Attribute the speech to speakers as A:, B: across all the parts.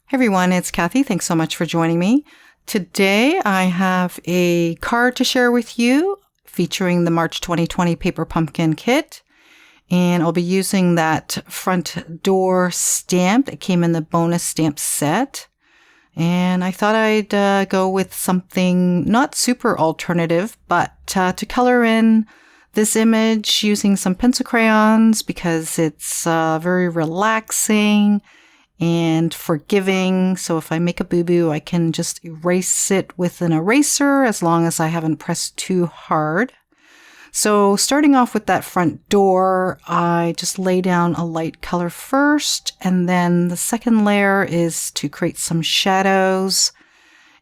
A: Hey everyone, it's Kathie. Thanks so much for joining me. Today I have a card to share with you featuring the March 2020 Paper Pumpkin Kit. And I'll be using that front door stamp that came in the bonus stamp set. And I thought I'd go with something not super alternative, but to color in this image using some pencil crayons because it's very relaxing and forgiving. So if I make a boo-boo, I can just erase it with an eraser as long as I haven't pressed too hard. So starting off with that front door, I just lay down a light color first, and then the second layer is to create some shadows,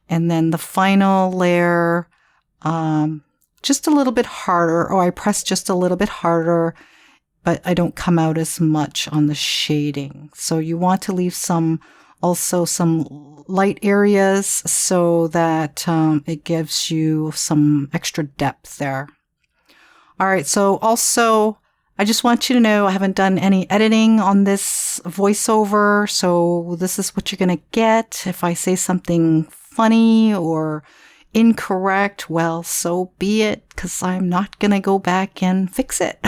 A: and then the final layer, just a little bit harder, or I press just a little bit harder, but I don't come out as much on the shading. So you want to leave also some light areas so that it gives you some extra depth there. All right, so also I just want you to know I haven't done any editing on this voiceover, so this is what you're going to get. If I say something funny or incorrect, well, so be it, because I'm not going to go back and fix it.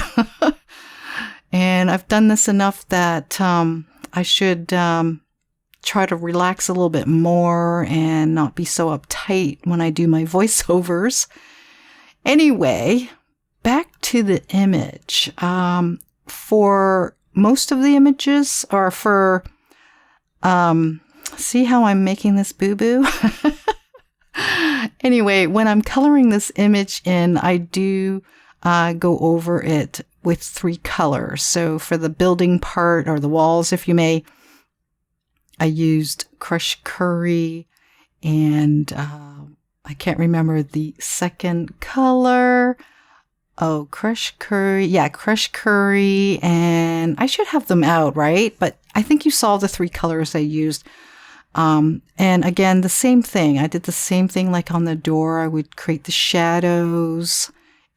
A: And I've done this enough that I should try to relax a little bit more and not be so uptight when I do my voiceovers. Anyway, back to the image. For most of the images, or for, see how I'm making this boo-boo? Anyway, when I'm coloring this image in, I do go over it with 3 colors. So for the building part, or the walls, if you may, I used crushed curry, and I can't remember the second color. Oh, crushed curry. Yeah, crushed curry, and I should have them out, right? But I think you saw the 3 colors I used. And again, the same thing. I did the same thing like on the door. I would create the shadows,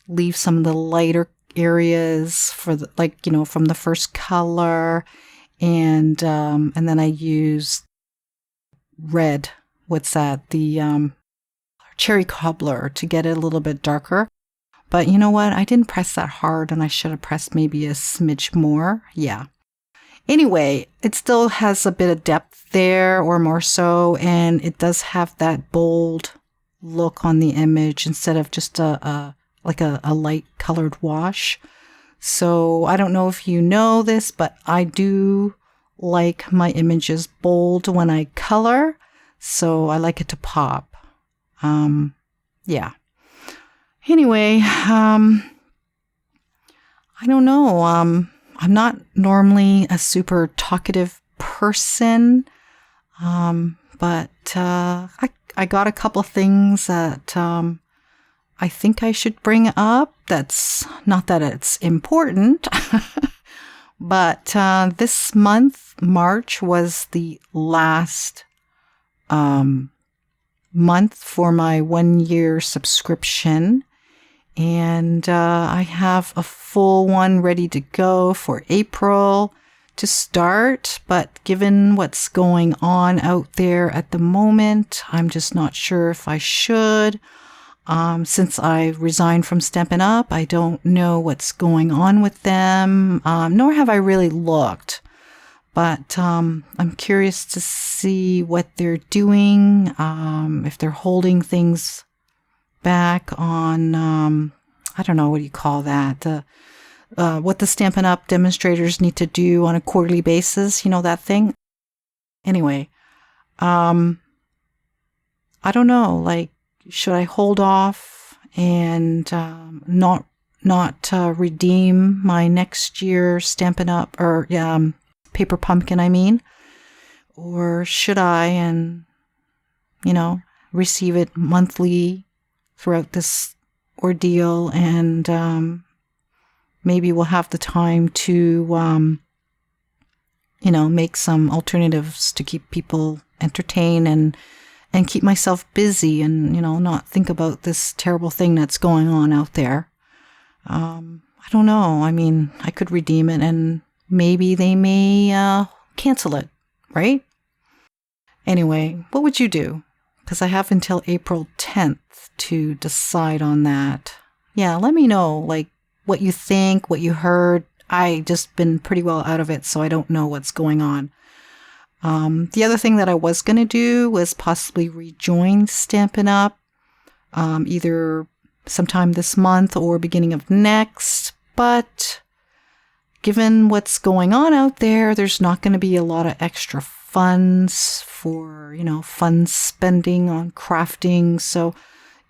A: leave some of the lighter areas for the, like, you know, from the first color, and then I used red. What's that? The cherry cobbler to get it a little bit darker. But you know what? I didn't press that hard, and I should have pressed maybe a smidge more. Yeah. Anyway, it still has a bit of depth there, or more so, and it does have that bold look on the image instead of just a light colored wash. So I don't know if you know this, but I do like my images bold when I color, so I like it to pop. Yeah. Anyway, I don't know. I'm not normally a super talkative person, but I got a couple of things that I think I should bring up. That's not that it's important, but this month, March, was the last month for my 1-year subscription. And I have a full one ready to go for April to start. But given what's going on out there at the moment, I'm just not sure if I should. Since I resigned from Stampin' Up, I don't know what's going on with them, nor have I really looked. But I'm curious to see what they're doing, if they're holding things back on, I don't know, what do you call that? What the Stampin' Up demonstrators need to do on a quarterly basis, you know, that thing? Anyway, I don't know, like, should I hold off and not redeem my next year Stampin' Up, or Paper Pumpkin, I mean? Or should I, and, you know, receive it monthly throughout this ordeal, and maybe we'll have the time to, you know, make some alternatives to keep people entertained and keep myself busy, and, you know, not think about this terrible thing that's going on out there. I don't know. I mean, I could redeem it, and maybe they may cancel it, right? Anyway, what would you do? Because I have until April 10th to decide on that. Yeah, let me know, like, what you think, what you heard. I just been pretty well out of it, so I don't know what's going on. The other thing that I was going to do was possibly rejoin Stampin' Up! Either sometime this month or beginning of next, but given what's going on out there, there's not going to be a lot of extra funds for, fun spending on crafting. So,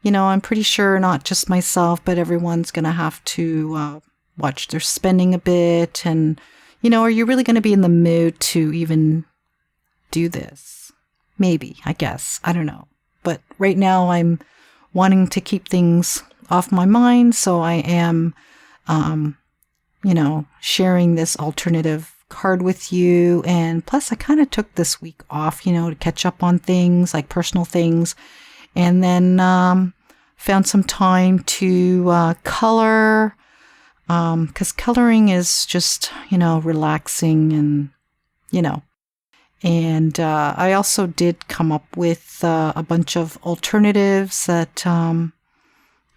A: I'm pretty sure not just myself, but everyone's going to have to watch their spending a bit. And, are you really going to be in the mood to even do this? Maybe, I guess. I don't know. But right now I'm wanting to keep things off my mind. So I am, sharing this alternative card with you. And plus I kind of took this week off, to catch up on things like personal things. And then found some time to color, because coloring is just, relaxing and, And I also did come up with a bunch of alternatives that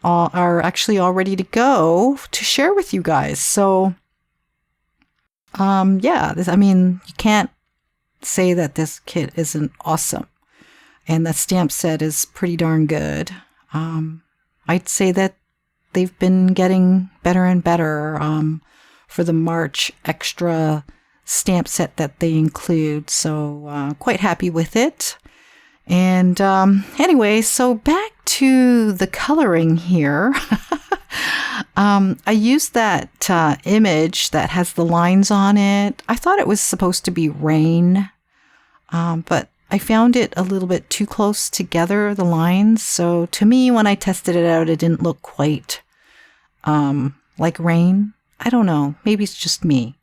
A: are actually all ready to go to share with you guys. So, you can't say that this kit isn't awesome. And the stamp set is pretty darn good. I'd say that they've been getting better and better for the March extra stamp set that they include. So quite happy with it. And anyway, so back to the coloring here. I used that image that has the lines on it. I thought it was supposed to be rain, but I found it a little bit too close together, the lines. So to me, when I tested it out, it didn't look quite like rain. I don't know. Maybe it's just me.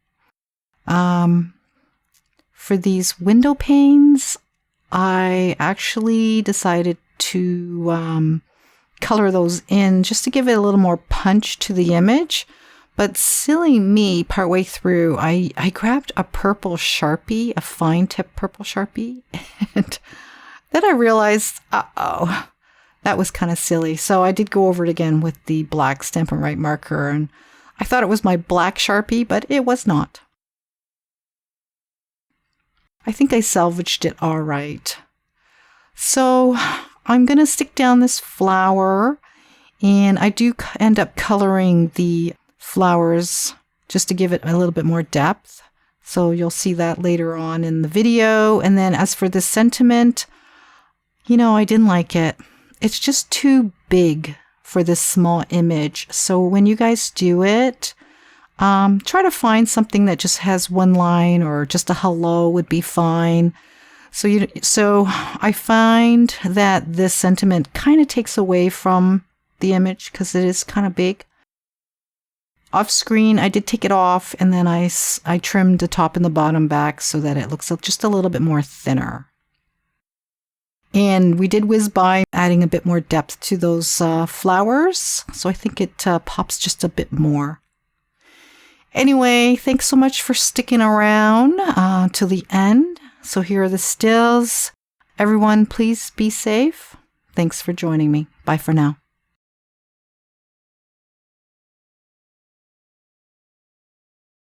A: For these window panes, I actually decided to color those in just to give it a little more punch to the image. But silly me, partway through, I grabbed a purple Sharpie, a fine tip purple Sharpie, and then I realized, that was kind of silly. So I did go over it again with the black Stampin' Write marker, and I thought it was my black Sharpie, but it was not. I think I salvaged it all right. So I'm going to stick down this flower, and I do end up coloring the flowers just to give it a little bit more depth. So you'll see that later on in the video. And then as for the sentiment, I didn't like it. It's just too big for this small image. So when you guys do it, try to find something that just has one line, or just a hello would be fine. So I find that this sentiment kind of takes away from the image because it is kind of big. Off screen, I did take it off, and then I trimmed the top and the bottom back so that it looks just a little bit more thinner. And we did whiz by adding a bit more depth to those flowers, so I think it pops just a bit more. Anyway, thanks so much for sticking around till the end. So here are the stills. Everyone, please be safe. Thanks for joining me. Bye for now.